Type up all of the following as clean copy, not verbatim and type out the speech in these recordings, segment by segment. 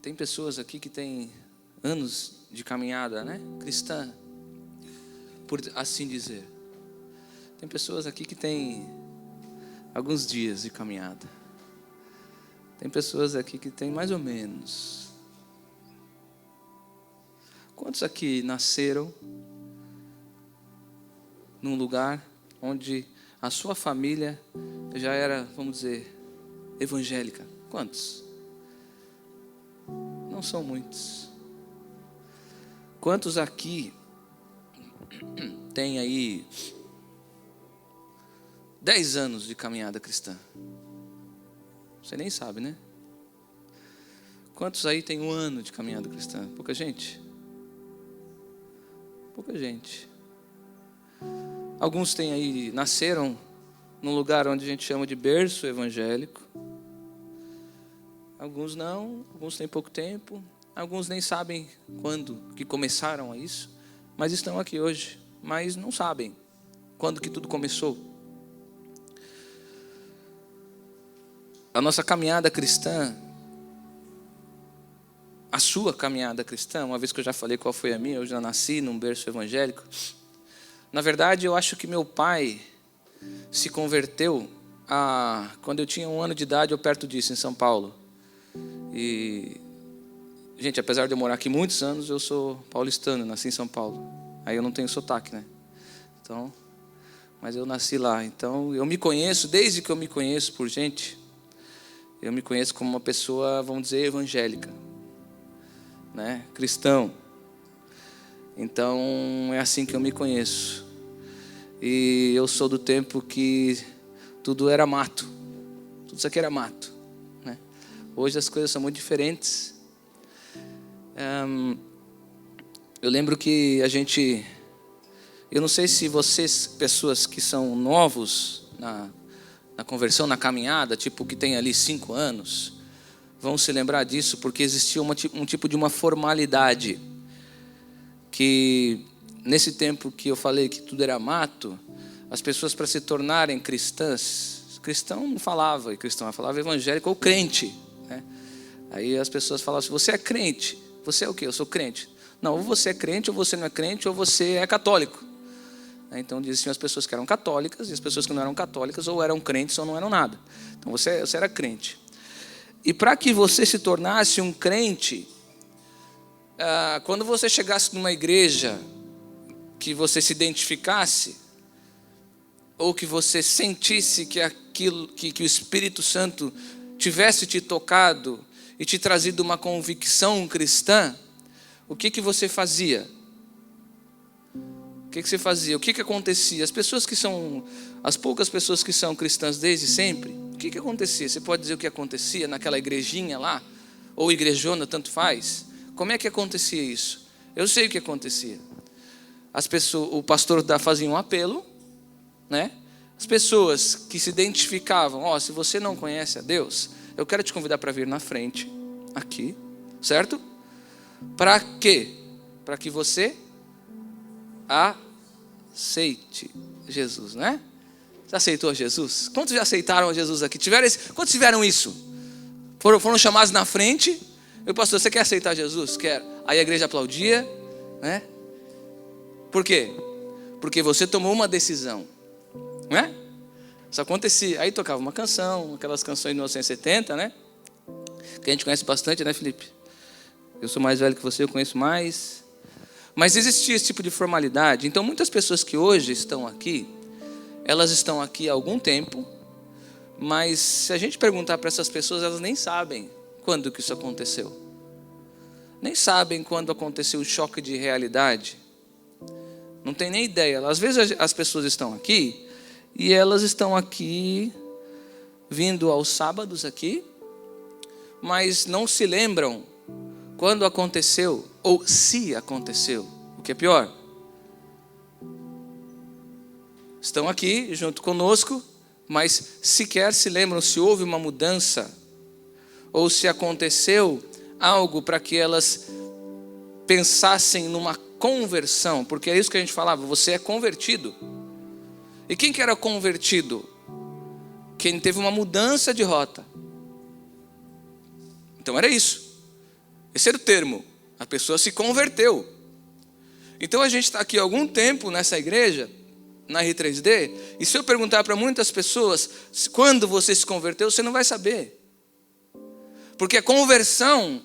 Tem pessoas aqui que têm anos de caminhada, né? Cristã, por assim dizer. Tem pessoas aqui que têm alguns dias de caminhada. Tem pessoas aqui que têm mais ou menos. Quantos aqui nasceram num lugar onde a sua família já era, vamos dizer, evangélica? Quantos? Não são muitos. Quantos aqui tem aí 10 anos de caminhada cristã? Você nem sabe, né? Quantos aí tem 1 ano de caminhada cristã? Pouca gente. Pouca gente. Alguns têm aí, nasceram num lugar onde a gente chama de berço evangélico. Alguns não, alguns têm pouco tempo. Alguns nem sabem quando que começaram a isso, mas estão aqui hoje, mas não sabem quando que tudo começou. A nossa caminhada cristã, a sua caminhada cristã, uma vez que eu já falei qual foi a minha, eu já nasci num berço evangélico. Na verdade, eu acho que meu pai se converteu quando eu tinha 1 ano de idade, ou perto disso, em São Paulo. E, gente, apesar de eu morar aqui muitos anos, eu sou paulistano, nasci em São Paulo. Aí eu não tenho sotaque, né? Então, mas eu nasci lá. Então, eu me conheço, desde que eu me conheço por gente, eu me conheço como uma pessoa, vamos dizer, evangélica, né? Cristão. Então, é assim que eu me conheço. E eu sou do tempo que tudo era mato. Tudo isso aqui era mato, né? Hoje as coisas são muito diferentes. Eu lembro que eu não sei se vocês, pessoas que são novos na conversão, na caminhada, tipo que tem ali 5 anos, vão se lembrar disso, porque existia um tipo de uma formalidade, que nesse tempo que eu falei que tudo era mato, as pessoas para se tornarem cristãs, cristão não falava, cristão falava evangélico ou crente, né? Aí as pessoas falavam assim, você é crente, você é o quê? Eu sou crente. Não, ou você é crente, ou você não é crente, ou você é católico. Então existiam as pessoas que eram católicas, e as pessoas que não eram católicas, ou eram crentes ou não eram nada. Então você era crente. E para que você se tornasse um crente, quando você chegasse numa igreja que você se identificasse, ou que você sentisse que aquilo que o Espírito Santo tivesse te tocado e te trazido uma convicção cristã, o que você fazia? O que você fazia? O que acontecia? As poucas pessoas que são cristãs desde sempre, o que acontecia? Você pode dizer o que acontecia naquela igrejinha lá, ou igrejona, tanto faz. Como é que acontecia isso? Eu sei o que acontecia. O pastor fazia um apelo, né? As pessoas que se identificavam, se você não conhece a Deus, eu quero te convidar para vir na frente, aqui, certo? Para quê? Para que você aceite Jesus, né? Você aceitou Jesus? Quantos já aceitaram Jesus aqui? Quantos tiveram isso? Foram chamados na frente. E o pastor, você quer aceitar Jesus? Quero. Aí a igreja aplaudia, né? Por quê? Porque você tomou uma decisão, né? Isso acontecia. Aí tocava uma canção, aquelas canções de 1970, né? Que a gente conhece bastante, né, Felipe? Eu sou mais velho que você, eu conheço mais. Mas existia esse tipo de formalidade. Então muitas pessoas que hoje estão aqui, elas estão aqui há algum tempo, mas se a gente perguntar para essas pessoas, elas nem sabem quando que isso aconteceu. Nem sabem quando aconteceu o choque de realidade. Não tem nem ideia. Às vezes as pessoas estão aqui, e elas estão aqui, vindo aos sábados aqui, mas não se lembram quando aconteceu, ou se aconteceu, o que é pior. Estão aqui junto conosco, mas sequer se lembram se houve uma mudança, ou se aconteceu algo para que elas pensassem numa conversão, porque é isso que a gente falava, você é convertido. E quem que era convertido? Quem teve uma mudança de rota. Então era isso. Esse era o termo. A pessoa se converteu. Então a gente está aqui há algum tempo nessa igreja, na R3D, e se eu perguntar para muitas pessoas quando você se converteu, você não vai saber. Porque a conversão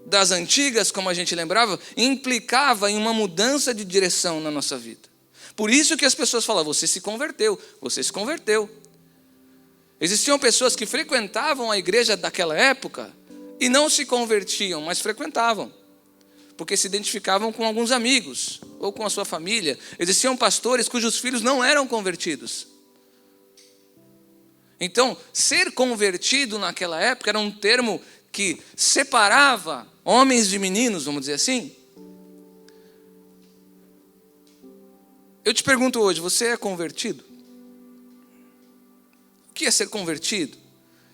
das antigas, como a gente lembrava, implicava em uma mudança de direção na nossa vida. Por isso que as pessoas falam, você se converteu, você se converteu. Existiam pessoas que frequentavam a igreja daquela época e não se convertiam, mas frequentavam, porque se identificavam com alguns amigos ou com a sua família. Existiam pastores cujos filhos não eram convertidos. Então, ser convertido naquela época era um termo que separava homens de meninos, vamos dizer assim. Eu te pergunto hoje, você é convertido? O que é ser convertido?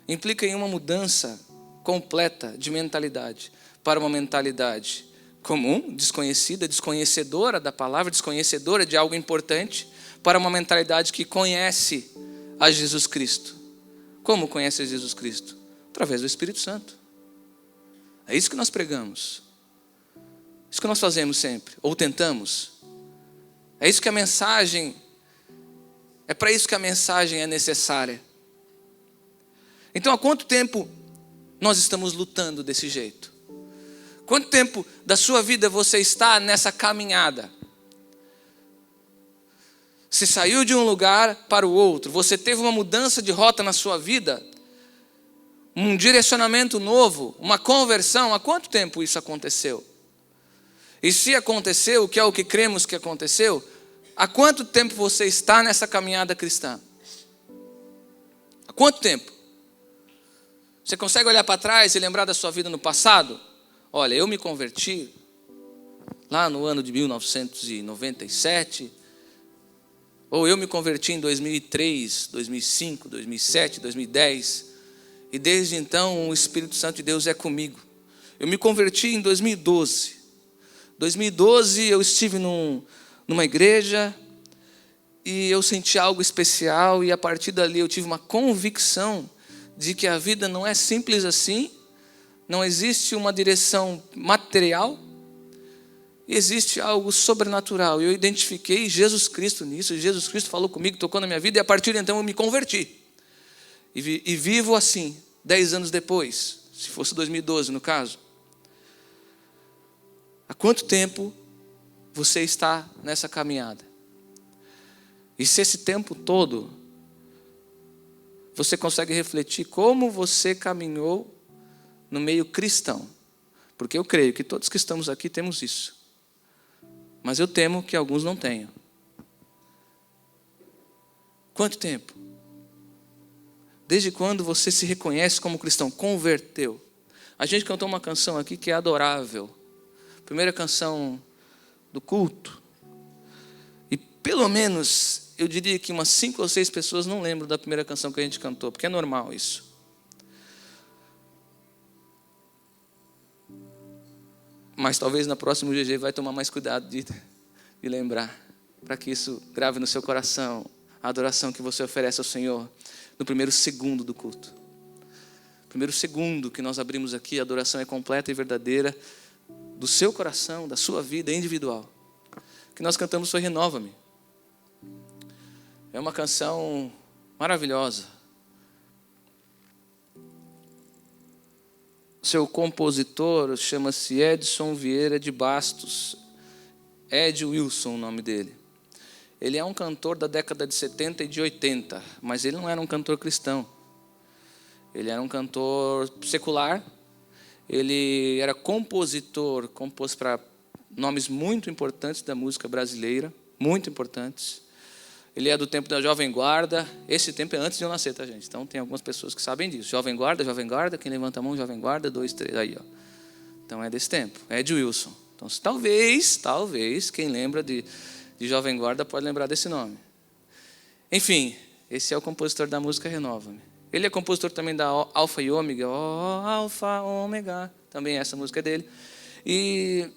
Implica em uma mudança completa de mentalidade para uma mentalidade comum, desconhecida, desconhecedora da palavra, desconhecedora de algo importante, para uma mentalidade que conhece a Jesus Cristo. Como conhece a Jesus Cristo? Através do Espírito Santo. É isso que nós pregamos. Isso que nós fazemos sempre, ou tentamos. É isso que a mensagem, é para isso que a mensagem é necessária. Então, há quanto tempo nós estamos lutando desse jeito? Quanto tempo da sua vida você está nessa caminhada? Você saiu de um lugar para o outro, você teve uma mudança de rota na sua vida, um direcionamento novo, uma conversão. Há quanto tempo isso aconteceu? E se aconteceu, que é o que cremos que aconteceu, há quanto tempo você está nessa caminhada cristã? Há quanto tempo? Você consegue olhar para trás e lembrar da sua vida no passado? Olha, eu me converti lá no ano de 1997, ou eu me converti em 2003, 2005, 2007, 2010, e desde então o Espírito Santo de Deus é comigo. Eu me converti em 2012. 2012 eu estive numa igreja e eu senti algo especial, e a partir dali eu tive uma convicção de que a vida não é simples assim, não existe uma direção material, existe algo sobrenatural. Eu identifiquei Jesus Cristo nisso, Jesus Cristo falou comigo, tocou na minha vida, e a partir de então eu me converti. E vivo assim, 10 anos depois, se fosse 2012 no caso. Há quanto tempo você está nessa caminhada? E se esse tempo todo você consegue refletir como você caminhou no meio cristão? Porque eu creio que todos que estamos aqui temos isso. Mas eu temo que alguns não tenham. Quanto tempo? Desde quando você se reconhece como cristão? Converteu. A gente cantou uma canção aqui que é adorável. Primeira canção do culto. E pelo menos, eu diria que umas 5 ou 6 pessoas não lembram da primeira canção que a gente cantou, porque é normal isso. Mas talvez na próxima o GG vai tomar mais cuidado de lembrar, para que isso grave no seu coração a adoração que você oferece ao Senhor no primeiro segundo do culto. Primeiro segundo que nós abrimos aqui, a adoração é completa e verdadeira do seu coração, da sua vida individual. O que nós cantamos foi Renova-me. É uma canção maravilhosa. Seu compositor chama-se Edson Vieira de Bastos. Ed Wilson, o nome dele. Ele é um cantor da década de 70 e de 80, mas ele não era um cantor cristão. Ele era um cantor secular. Ele era compositor, compôs para nomes muito importantes da música brasileira, muito importantes. Ele é do tempo da Jovem Guarda. Esse tempo é antes de eu nascer, tá, gente? Então tem algumas pessoas que sabem disso. Jovem Guarda, quem levanta a mão, Jovem Guarda, 2, 3, aí, ó. Então é desse tempo, é Ed Wilson. Então talvez, quem lembra de Jovem Guarda pode lembrar desse nome. Enfim, esse é o compositor da música Renova-me. Ele é compositor também da Alfa e Ômega, Alfa, Ômega, também essa música é dele. E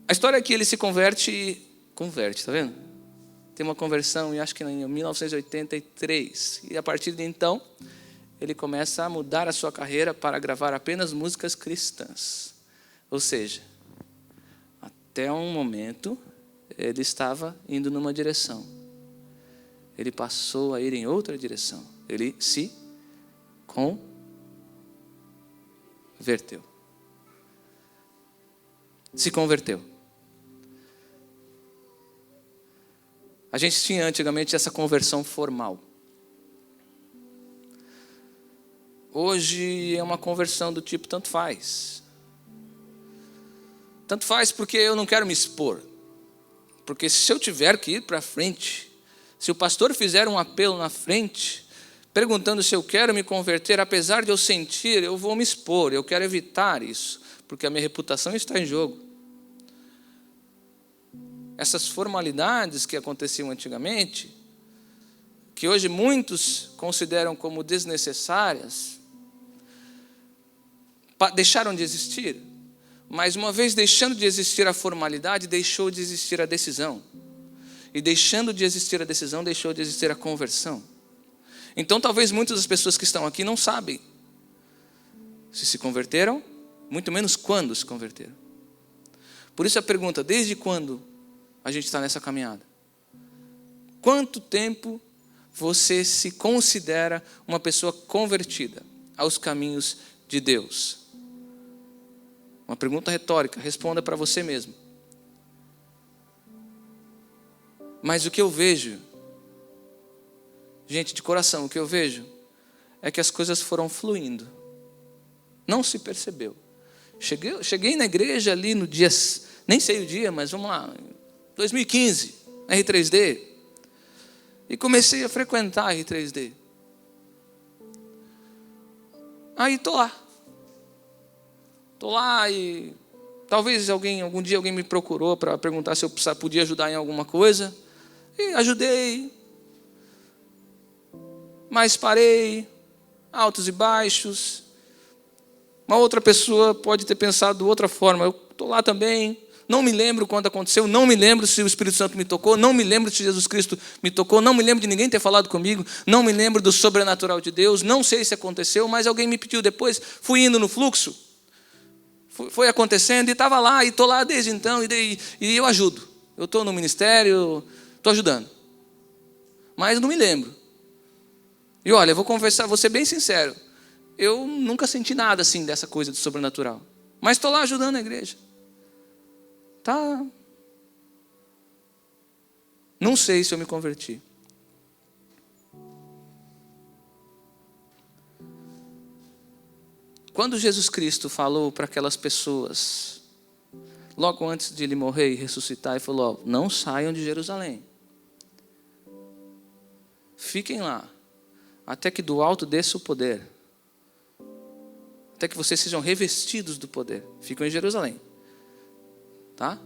a história é que ele se converte, tá vendo? Tem uma conversão, acho que em 1983. E a partir de então, ele começa a mudar a sua carreira para gravar apenas músicas cristãs. Ou seja, até um momento, ele estava indo numa direção. Ele passou a ir em outra direção. Ele se converteu. Se converteu. A gente tinha antigamente essa conversão formal. Hoje é uma conversão do tipo tanto faz. Tanto faz porque eu não quero me expor. Porque se eu tiver que ir para frente, se o pastor fizer um apelo na frente, perguntando se eu quero me converter, apesar de eu sentir, eu vou me expor, eu quero evitar isso, porque a minha reputação está em jogo. Essas formalidades que aconteciam antigamente, que hoje muitos consideram como desnecessárias, deixaram de existir. Mas uma vez deixando de existir a formalidade, deixou de existir a decisão. E deixando de existir a decisão, deixou de existir a conversão. Então talvez muitas das pessoas que estão aqui não sabem se converteram, muito menos quando se converteram. Por isso a pergunta, desde quando a gente está nessa caminhada? Quanto tempo você se considera uma pessoa convertida aos caminhos de Deus? Uma pergunta retórica, responda para você mesmo. Mas o que eu vejo, gente, de coração, o que eu vejo é que as coisas foram fluindo. Não se percebeu. Cheguei na igreja ali no dia, nem sei o dia, mas vamos lá, 2015, R3D. E comecei a frequentar a R3D. Aí estou lá. Estou lá e talvez algum dia alguém me procurou para perguntar se eu podia ajudar em alguma coisa. E ajudei. Mas parei. Altos e baixos. Uma outra pessoa pode ter pensado de outra forma. Eu estou lá também. Não me lembro quando aconteceu. Não me lembro se o Espírito Santo me tocou. Não me lembro se Jesus Cristo me tocou. Não me lembro de ninguém ter falado comigo. Não me lembro do sobrenatural de Deus. Não sei se aconteceu, mas alguém me pediu depois. Fui indo no fluxo. Foi acontecendo e estava lá. E estou lá desde então. E eu ajudo. Eu estou no ministério. Estou ajudando. Mas não me lembro. E olha, eu vou confessar, vou ser bem sincero. Eu nunca senti nada assim dessa coisa do sobrenatural. Mas estou lá ajudando a igreja. Tá. Não sei se eu me converti. Quando Jesus Cristo falou para aquelas pessoas, logo antes de ele morrer e ressuscitar, ele falou: não saiam de Jerusalém. Fiquem lá, até que do alto desça o poder. Até que vocês sejam revestidos do poder. Ficam em Jerusalém. Tá?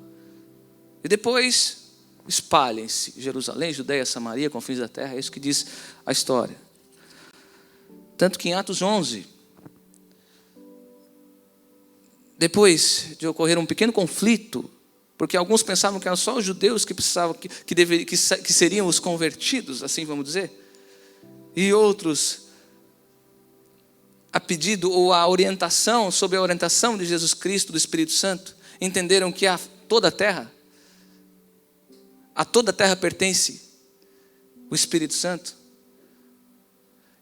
E depois espalhem-se. Jerusalém, Judeia, Samaria, confins da terra. É isso que diz a história. Tanto que em Atos 11, depois de ocorrer um pequeno conflito, porque alguns pensavam que eram só os judeus que precisavam, que seriam os convertidos, assim vamos dizer, e outros, a pedido ou a orientação, sob a orientação de Jesus Cristo, do Espírito Santo, entenderam que a toda a terra pertence o Espírito Santo.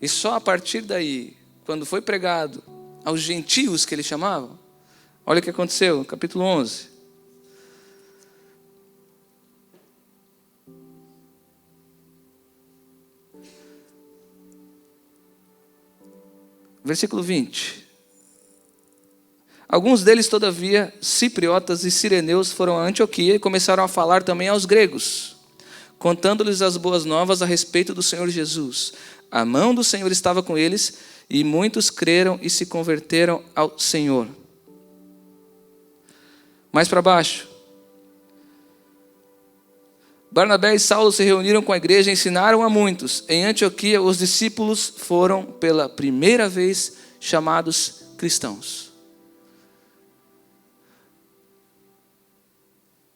E só a partir daí, quando foi pregado aos gentios que ele chamava, olha o que aconteceu, capítulo 11. Versículo 20. Alguns deles, todavia, cipriotas e sireneus, foram a Antioquia e começaram a falar também aos gregos, contando-lhes as boas novas a respeito do Senhor Jesus. A mão do Senhor estava com eles e muitos creram e se converteram ao Senhor. Mais para baixo. Barnabé e Saulo se reuniram com a igreja e ensinaram a muitos. Em Antioquia, os discípulos foram pela primeira vez chamados cristãos.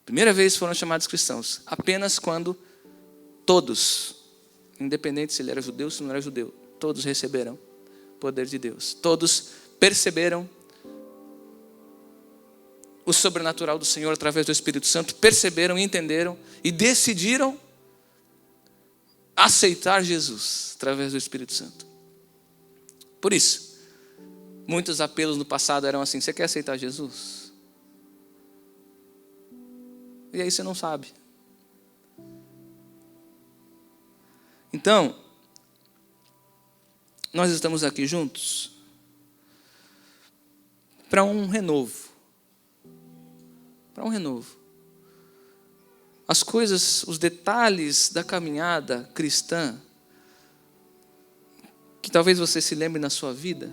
Primeira vez foram chamados cristãos. Apenas quando todos, independente se ele era judeu ou se não era judeu, todos receberam o poder de Deus. Todos perceberam o sobrenatural do Senhor através do Espírito Santo, perceberam, entenderam e decidiram aceitar Jesus através do Espírito Santo. Por isso, muitos apelos no passado eram assim: você quer aceitar Jesus? E aí você não sabe. Então, nós estamos aqui juntos para um renovo. Para um renovo. As coisas, os detalhes da caminhada cristã, que talvez você se lembre na sua vida,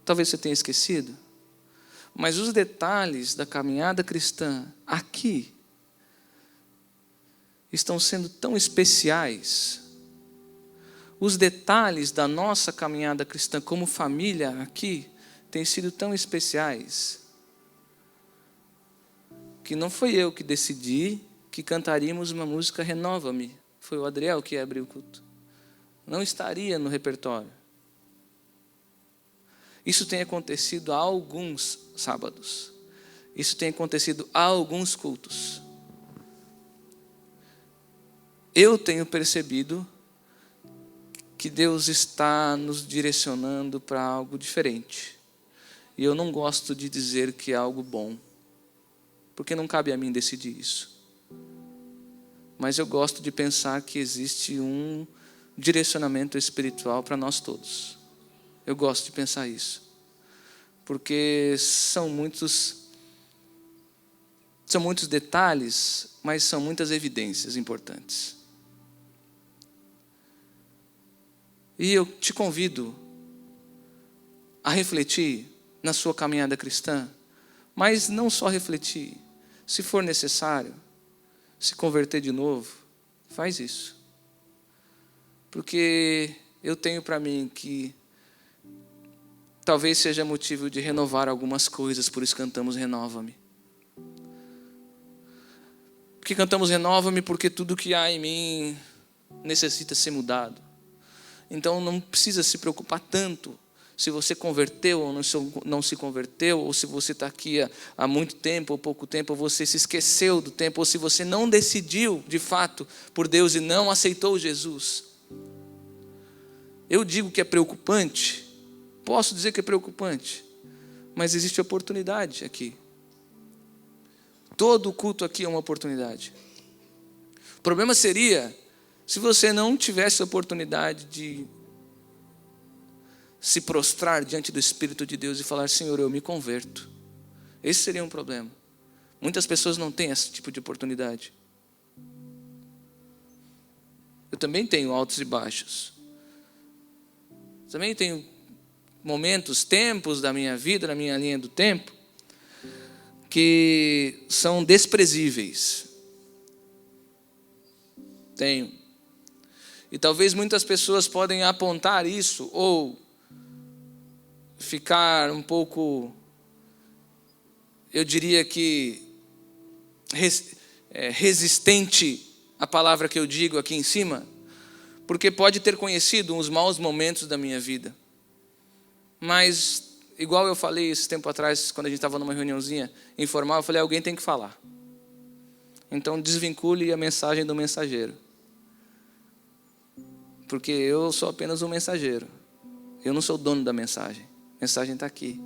talvez você tenha esquecido, mas os detalhes da caminhada cristã aqui estão sendo tão especiais. Os detalhes da nossa caminhada cristã como família aqui têm sido tão especiais que não foi eu que decidi que cantaríamos uma música Renova-me. Foi o Adriel que abriu o culto. Não estaria no repertório. Isso tem acontecido há alguns sábados. Isso tem acontecido há alguns cultos. Eu tenho percebido que Deus está nos direcionando para algo diferente. E eu não gosto de dizer que é algo bom, porque não cabe a mim decidir isso. Mas eu gosto de pensar que existe um direcionamento espiritual para nós todos. Eu gosto de pensar isso. Porque são muitos detalhes, mas são muitas evidências importantes. E eu te convido a refletir na sua caminhada cristã, mas não só refletir. Se for necessário, se converter de novo, faz isso. Porque eu tenho para mim que talvez seja motivo de renovar algumas coisas, por isso cantamos Renova-me. Porque cantamos Renova-me porque tudo que há em mim necessita ser mudado. Então não precisa se preocupar tanto se você converteu ou não se converteu, ou se você está aqui há muito tempo ou pouco tempo, ou você se esqueceu do tempo, ou se você não decidiu de fato por Deus e não aceitou Jesus. Eu digo que é preocupante, posso dizer que é preocupante, mas existe oportunidade aqui. Todo culto aqui é uma oportunidade. O problema seria se você não tivesse a oportunidade de se prostrar diante do Espírito de Deus e falar: Senhor, eu me converto. Esse seria um problema. Muitas pessoas não têm esse tipo de oportunidade. Eu também tenho altos e baixos. Também tenho momentos, tempos da minha vida, na minha linha do tempo, que são desprezíveis. Tenho. E talvez muitas pessoas podem apontar isso ou ficar um pouco, eu diria que resistente à palavra que eu digo aqui em cima, porque pode ter conhecido uns maus momentos da minha vida. Mas, igual eu falei esse tempo atrás, quando a gente estava numa reuniãozinha informal, eu falei: alguém tem que falar. Então desvincule a mensagem do mensageiro. Porque eu sou apenas um mensageiro. Eu não sou dono da mensagem. A mensagem está aqui.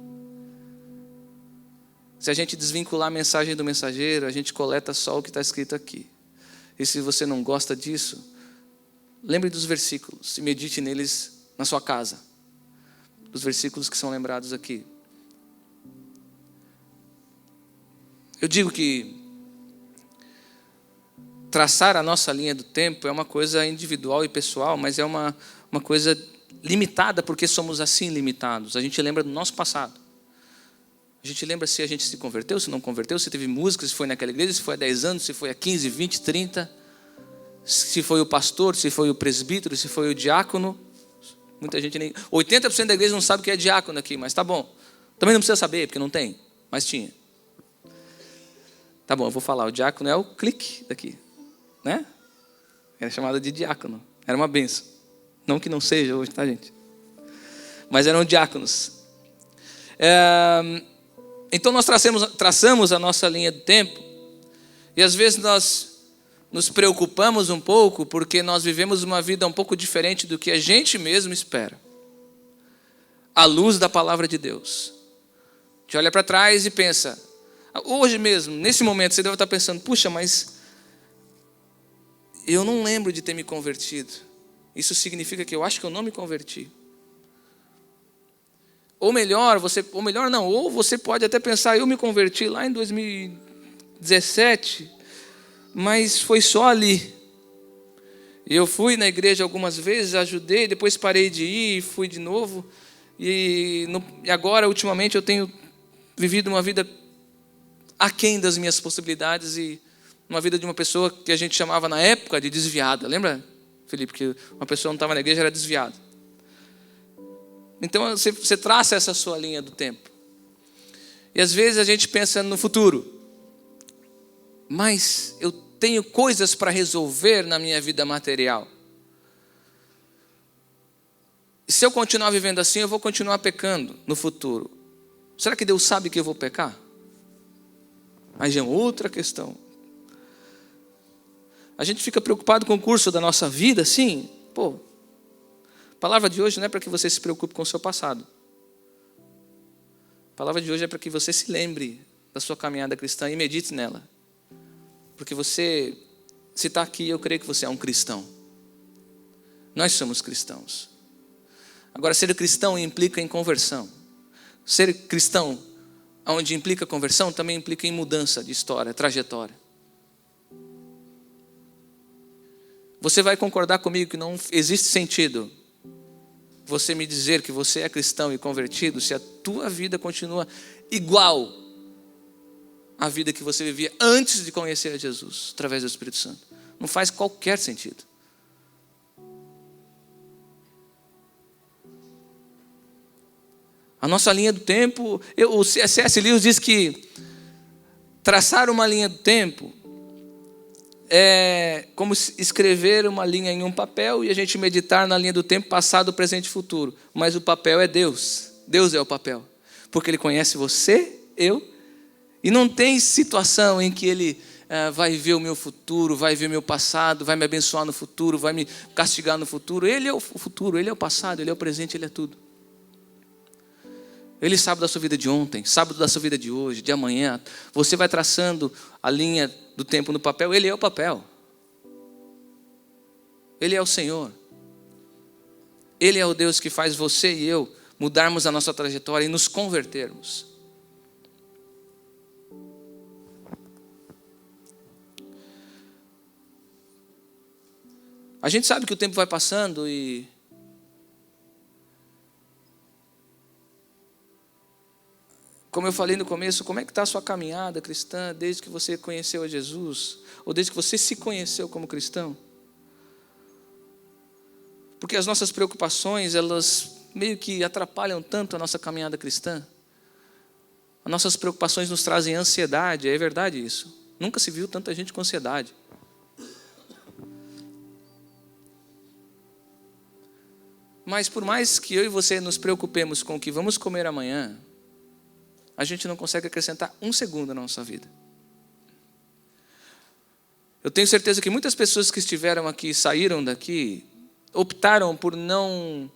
Se a gente desvincular a mensagem do mensageiro, a gente coleta só o que está escrito aqui. E se você não gosta disso, lembre dos versículos e medite neles na sua casa. Os versículos que são lembrados aqui. Eu digo que traçar a nossa linha do tempo é uma coisa individual e pessoal, mas é uma coisa limitada, porque somos assim limitados. A gente lembra do nosso passado. A gente lembra se a gente se converteu, se não converteu, se teve música, se foi naquela igreja, se foi há 10 anos, se foi há 15, 20, 30, se foi o pastor, se foi o presbítero, se foi o diácono. Muita gente nem... 80% da igreja não sabe o que é diácono aqui, mas tá bom. Também não precisa saber, porque não tem, mas tinha. Tá bom, eu vou falar. O diácono é o clique daqui, né? Era chamado de diácono. Era uma benção. Não que não seja hoje, tá, gente? Mas eram diáconos. Então nós traçamos a nossa linha do tempo, e às vezes nós nos preocupamos um pouco porque nós vivemos uma vida um pouco diferente do que a gente mesmo espera, à luz da palavra de Deus. A gente olha para trás e pensa, hoje mesmo, nesse momento, você deve estar pensando, puxa, mas eu não lembro de ter me convertido. Isso significa que eu acho que eu não me converti. Ou você pode até pensar, eu me converti lá em 2017, mas foi só ali. Eu fui na igreja algumas vezes, ajudei, depois parei de ir, fui de novo. E agora, ultimamente, eu tenho vivido uma vida aquém das minhas possibilidades e uma vida de uma pessoa que a gente chamava na época de desviada. Lembra, Felipe, que uma pessoa não estava na igreja, era desviada. Então você traça essa sua linha do tempo. E às vezes a gente pensa no futuro. Mas eu tenho coisas para resolver na minha vida material. E se eu continuar vivendo assim, eu vou continuar pecando no futuro. Será que Deus sabe que eu vou pecar? Mas é outra questão. A gente fica preocupado com o curso da nossa vida, sim. A palavra de hoje não é para que você se preocupe com o seu passado. A palavra de hoje é para que você se lembre da sua caminhada cristã e medite nela. Porque você, se está aqui, eu creio que você é um cristão. Nós somos cristãos. Agora, ser cristão implica em conversão. Ser cristão, onde implica conversão, também implica em mudança de história, trajetória. Você vai concordar comigo que não existe sentido você me dizer que você é cristão e convertido se a tua vida continua igual à vida que você vivia antes de conhecer a Jesus, através do Espírito Santo. Não faz qualquer sentido. A nossa linha do tempo, o C.S. Lewis diz que traçar uma linha do tempo é como escrever uma linha em um papel e a gente meditar na linha do tempo passado, presente e futuro. Mas o papel é Deus. Deus é o papel. Porque Ele conhece você, eu. E não tem situação em que Ele vai ver o meu futuro, vai ver o meu passado, vai me abençoar no futuro, vai me castigar no futuro. Ele é o futuro, Ele é o passado, Ele é o presente, Ele é tudo. Ele sabe da sua vida de ontem, sabe da sua vida de hoje, de amanhã. Você vai traçando a linha do tempo no papel, Ele é o papel. Ele é o Senhor. Ele é o Deus que faz você e eu mudarmos a nossa trajetória e nos convertermos. A gente sabe que o tempo vai passando e como eu falei no começo, como é que está a sua caminhada cristã desde que você conheceu a Jesus? Ou desde que você se conheceu como cristão? Porque as nossas preocupações, elas meio que atrapalham tanto a nossa caminhada cristã. As nossas preocupações nos trazem ansiedade, é verdade isso. Nunca se viu tanta gente com ansiedade. Mas por mais que eu e você nos preocupemos com o que vamos comer amanhã, a gente não consegue acrescentar um segundo na nossa vida. Eu tenho certeza que muitas pessoas que estiveram aqui, saíram daqui, optaram por não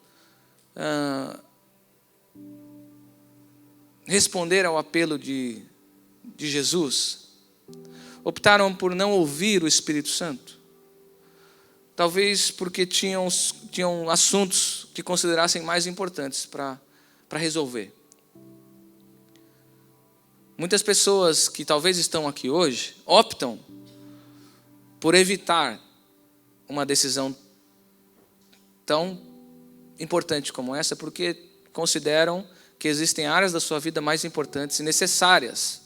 responder ao apelo de Jesus. Optaram por não ouvir o Espírito Santo. Talvez porque tinham assuntos que considerassem mais importantes para resolver. Muitas pessoas que talvez estão aqui hoje optam por evitar uma decisão tão importante como essa, porque consideram que existem áreas da sua vida mais importantes e necessárias.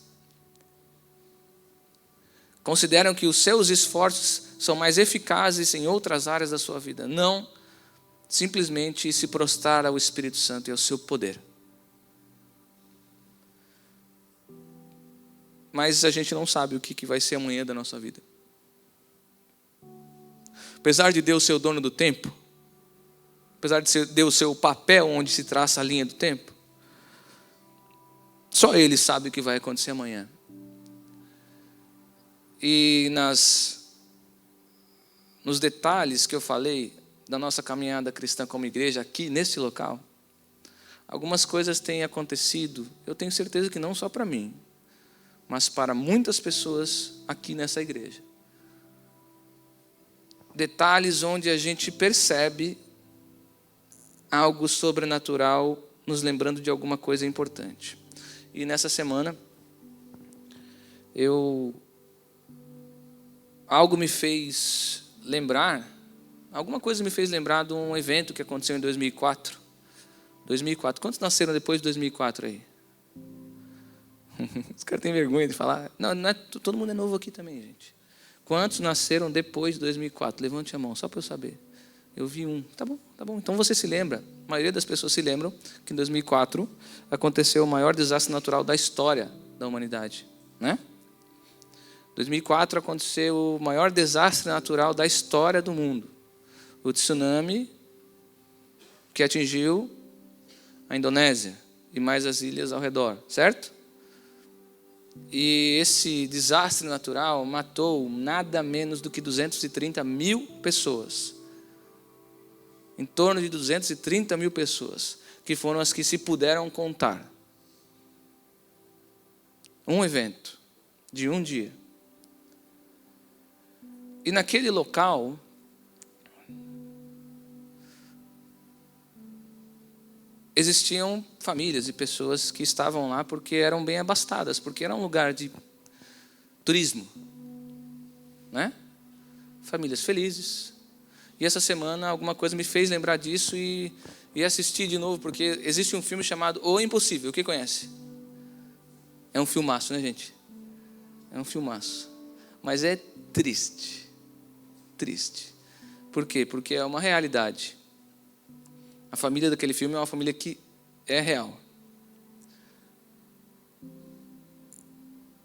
Consideram que os seus esforços são mais eficazes em outras áreas da sua vida. Não simplesmente se prostrar ao Espírito Santo e ao seu poder. Mas a gente não sabe o que vai ser amanhã da nossa vida. Apesar de Deus ser o dono do tempo, apesar de Deus ser o papel onde se traça a linha do tempo, Só Ele sabe o que vai acontecer amanhã. E nos detalhes que eu falei da nossa caminhada cristã como igreja aqui nesse local, algumas coisas têm acontecido, eu tenho certeza que não só para mim, mas para muitas pessoas aqui nessa igreja. Detalhes onde a gente percebe algo sobrenatural nos lembrando de alguma coisa importante. E nessa semana, algo me fez lembrar, alguma coisa me fez lembrar de um evento que aconteceu em 2004. 2004. Quantos nasceram depois de 2004 aí? Os caras têm vergonha de falar. Não é, todo mundo é novo aqui também, gente. Quantos nasceram depois de 2004? Levante a mão, só para eu saber. Eu vi um. Tá bom. Então você se lembra. A maioria das pessoas se lembram que em 2004 aconteceu o maior desastre natural da história da humanidade, né? 2004 aconteceu o maior desastre natural da história do mundo. O tsunami que atingiu a Indonésia e mais as ilhas ao redor, certo? E esse desastre natural matou nada menos do que 230 mil pessoas. Em torno de 230 mil pessoas, que foram as que se puderam contar. Um evento de um dia. E naquele local, existiam famílias e pessoas que estavam lá porque eram bem abastadas, porque era um lugar de turismo, né? Famílias felizes. E essa semana alguma coisa me fez lembrar disso e assistir de novo, porque existe um filme chamado O Impossível. Quem conhece? É um filmaço, né, gente? É um filmaço. Mas é triste. Triste. Por quê? Porque é uma realidade. A família daquele filme é uma família que é real.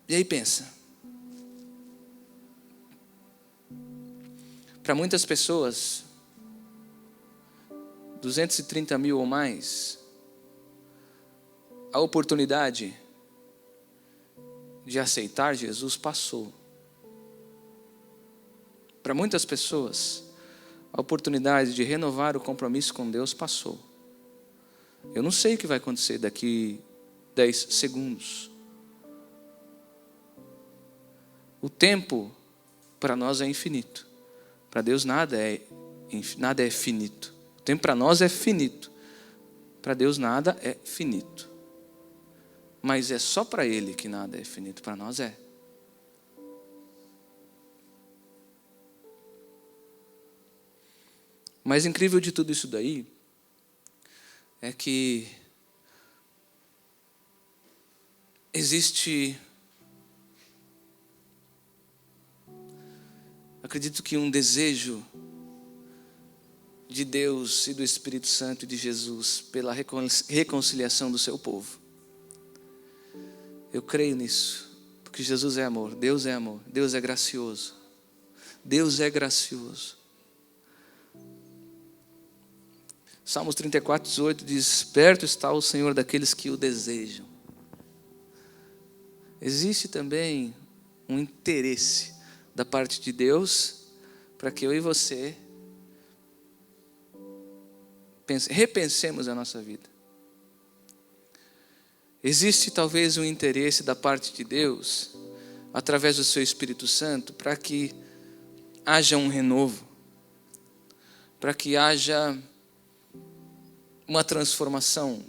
E aí pensa. Para muitas pessoas, 230 mil ou mais, a oportunidade de aceitar Jesus passou. Para muitas pessoas, a oportunidade de renovar o compromisso com Deus passou. Eu não sei o que vai acontecer daqui 10 segundos. O tempo para nós é infinito. Para Deus nada é finito. O tempo para nós é finito. Para Deus nada é finito. Mas é só para Ele que nada é finito. Para nós é. O mais incrível de tudo isso daí é que existe, acredito que um desejo de Deus e do Espírito Santo e de Jesus pela reconciliação do seu povo. Eu creio nisso, porque Jesus é amor, Deus é gracioso. Deus é gracioso. Salmos 34, 18 diz: perto está o Senhor daqueles que o desejam. Existe também um interesse da parte de Deus para que eu e você repensemos a nossa vida. Existe talvez um interesse da parte de Deus, através do seu Espírito Santo, para que haja um renovo, para que haja uma transformação,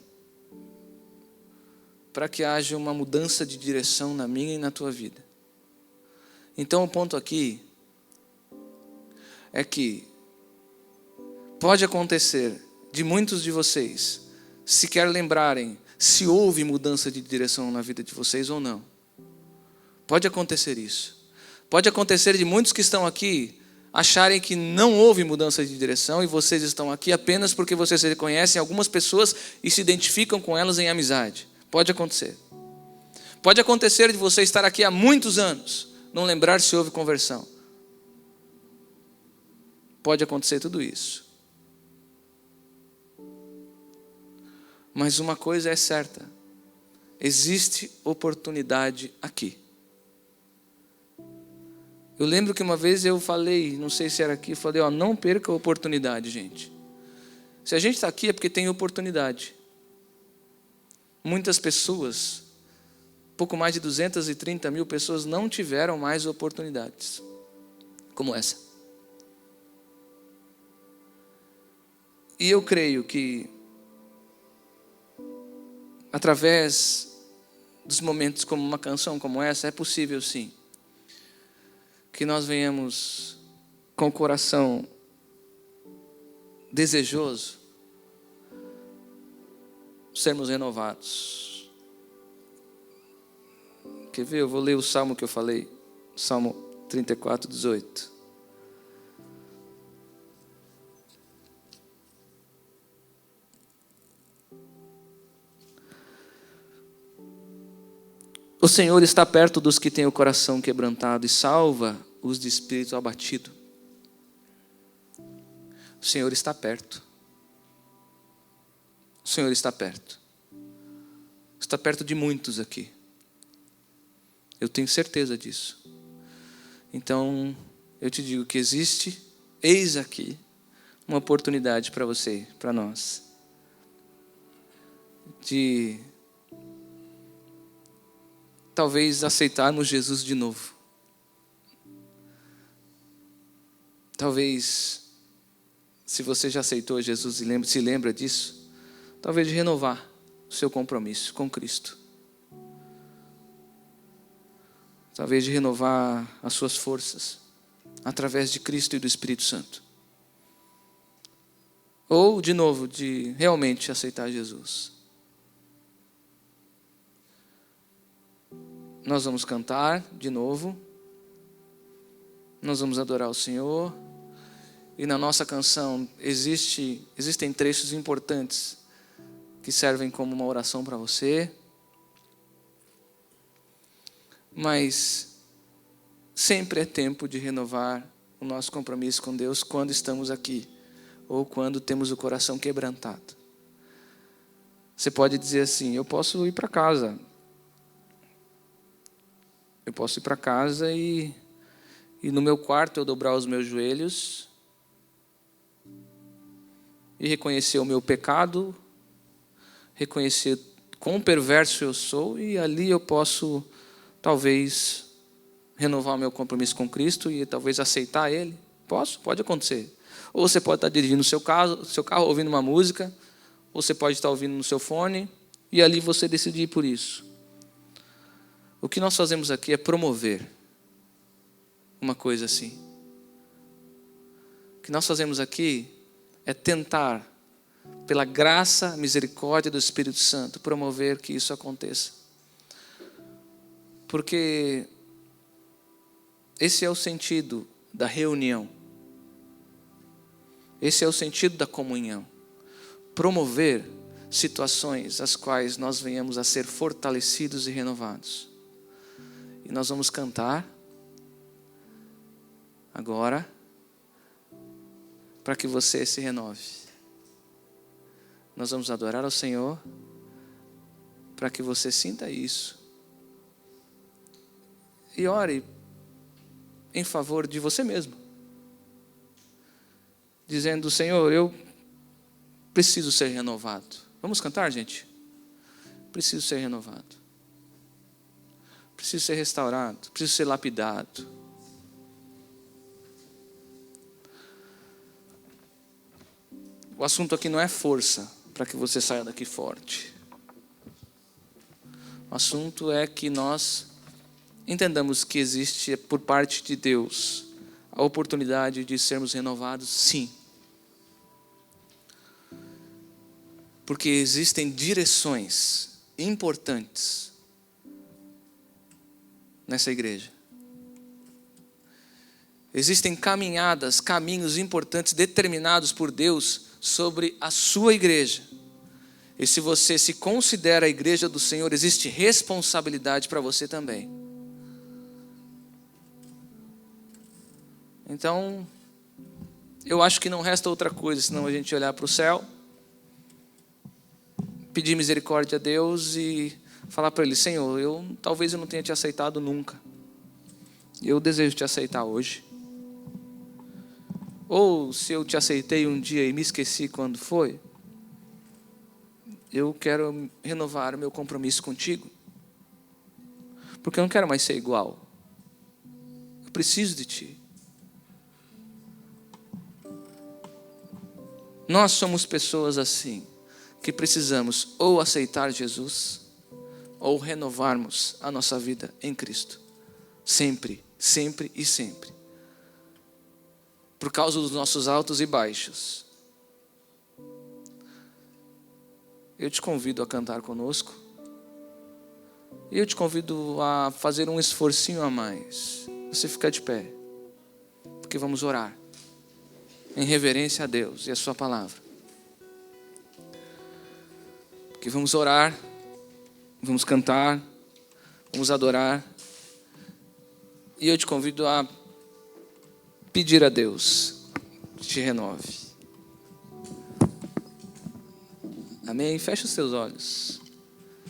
para que haja uma mudança de direção na minha e na tua vida. Então o ponto aqui é que pode acontecer de muitos de vocês sequer lembrarem se houve mudança de direção na vida de vocês ou não. Pode acontecer isso. Pode acontecer de muitos que estão aqui acharem que não houve mudança de direção e vocês estão aqui apenas porque vocês reconhecem algumas pessoas e se identificam com elas em amizade. Pode acontecer. Pode acontecer de você estar aqui há muitos anos, não lembrar se houve conversão. Pode acontecer tudo isso. Mas uma coisa é certa, existe oportunidade aqui. Eu lembro que uma vez eu falei, não sei se era aqui, eu falei, não perca a oportunidade, gente. Se a gente está aqui é porque tem oportunidade. Muitas pessoas, pouco mais de 230 mil pessoas não tiveram mais oportunidades como essa. E eu creio que através dos momentos como uma canção como essa, é possível sim, que nós venhamos com o coração desejoso, sermos renovados. Quer ver? Eu vou ler o salmo que eu falei, Salmo 34, 18. O Senhor está perto dos que têm o coração quebrantado e salva os de espírito abatido. O Senhor está perto. O Senhor está perto. Está perto de muitos aqui. Eu tenho certeza disso. Então, eu te digo que existe, eis aqui, uma oportunidade para você, para nós, de talvez aceitarmos Jesus de novo. Talvez, se você já aceitou Jesus e se lembra disso, talvez de renovar o seu compromisso com Cristo. Talvez de renovar as suas forças através de Cristo e do Espírito Santo. Ou, de novo, de realmente aceitar Jesus. Nós vamos cantar de novo. Nós vamos adorar o Senhor. E na nossa canção existem trechos importantes que servem como uma oração para você. Mas sempre é tempo de renovar o nosso compromisso com Deus quando estamos aqui. Ou quando temos o coração quebrantado. Você pode dizer assim, eu posso ir para casa. Eu posso ir para casa e no meu quarto eu dobrar os meus joelhos e reconhecer o meu pecado, reconhecer quão perverso eu sou, e ali eu posso talvez renovar o meu compromisso com Cristo e talvez aceitar Ele. Pode acontecer. Ou você pode estar dirigindo o seu carro ouvindo uma música, ou você pode estar ouvindo no seu fone, e ali você decidir por isso. O que nós fazemos aqui é promover uma coisa assim. O que nós fazemos aqui é tentar, pela graça, misericórdia do Espírito Santo, promover que isso aconteça. Porque esse é o sentido da reunião. Esse é o sentido da comunhão. Promover situações as quais nós venhamos a ser fortalecidos e renovados. E nós vamos cantar agora para que você se renove. Nós vamos adorar ao Senhor para que você sinta isso. E ore em favor de você mesmo. Dizendo, Senhor, eu preciso ser renovado. Vamos cantar, gente? Preciso ser renovado. Preciso ser restaurado. Preciso ser lapidado. O assunto aqui não é força para que você saia daqui forte. O assunto é que nós entendamos que existe por parte de Deus a oportunidade de sermos renovados, sim. Porque existem direções importantes nessa igreja. Existem caminhos importantes determinados por Deus sobre a sua igreja. E se você se considera a igreja do Senhor, existe responsabilidade para você também. Então, eu acho que não resta outra coisa senão a gente olhar para o céu, pedir misericórdia a Deus e Falar para Ele: Senhor, talvez eu não tenha te aceitado nunca. Eu desejo te aceitar hoje. Ou se eu te aceitei um dia e me esqueci quando foi, eu quero renovar o meu compromisso contigo. Porque eu não quero mais ser igual. Eu preciso de ti. Nós somos pessoas assim, que precisamos ou aceitar Jesus, ou renovarmos a nossa vida em Cristo. Sempre, sempre e sempre. Por causa dos nossos altos e baixos. Eu te convido a cantar conosco. E eu te convido a fazer um esforcinho a mais. Você fica de pé. Porque vamos orar. Em reverência a Deus e a sua palavra. Porque vamos orar. Vamos cantar. Vamos adorar. E eu te convido a pedir a Deus que te renove. Amém? Feche os seus olhos.